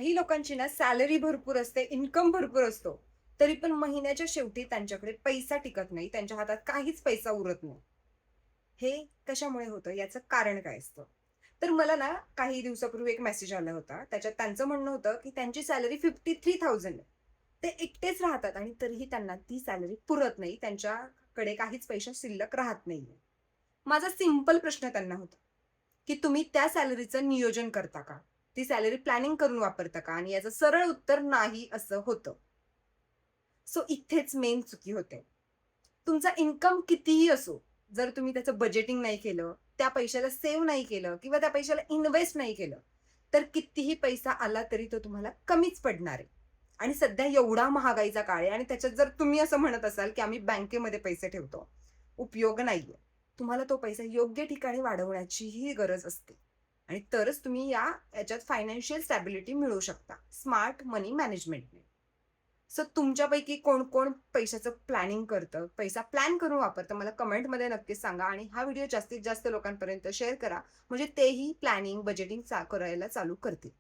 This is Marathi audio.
काही लोकांची ना सॅलरी भरपूर असते, इन्कम भरपूर असतो. तरी पण महिन्याच्या शेवटी त्यांच्याकडे पैसा टिकत नाही. त्यांच्या हातात काहीच पैसा उरत नाही. हे कशामुळे होतं याचं कारण काय असतं? तर मला ना काही दिवसापूर्वी एक मेसेज आला होता. त्याच्यात त्यांचं म्हणणं होतं, की त्यांची सॅलरी 53,000 आहे. ते एकटेच राहतात आणि तरीही त्यांना ती सॅलरी पुरत नाही. त्यांच्याकडे काहीच पैसा शिल्लक राहत नाहीये. माझा सिंपल प्रश्न त्यांना होता, की तुम्ही त्या सॅलरीचं नियोजन करता का? ती सॅलरी प्लॅनिंग करून वापरता का? आणि याचं सरळ उत्तर नाही असं होतं. सो इथेच मेन चुकी होते. तुमचा इन्कम कितीही असो, जर तुम्ही त्याचं बजेटिंग नाही केलं, त्या पैशाला सेव्ह नाही केलं किंवा त्या पैशाला इन्व्हेस्ट नाही केलं, तर कितीही पैसा आला तरी तो तुम्हाला कमीच पडणार आहे. आणि सध्या एवढा महागाईचा काळ आहे आणि त्याच्यात जर तुम्ही असं म्हणत असाल, की आम्ही बँकेमध्ये पैसे ठेवतो, उपयोग नाहीये. तुम्हाला तो पैसा योग्य ठिकाणी वाढवण्याचीही गरज असते. आणि तरच तुम्ही याच्यात फायनान्शियल स्टॅबिलिटी मिळवू शकता, स्मार्ट मनी मॅनेजमेंटने. सो तुमच्यापैकी कोण-कोण पैशाचं प्लॅनिंग करतं, पैसा प्लॅन करून वापरतं, मला कमेंटमध्ये नक्कीच सांगा आणि हा व्हिडिओ जास्तीत जास्त लोकांपर्यंत शेअर करा, म्हणजे तेही प्लॅनिंग, बजेटिंग करायला चालू करतील.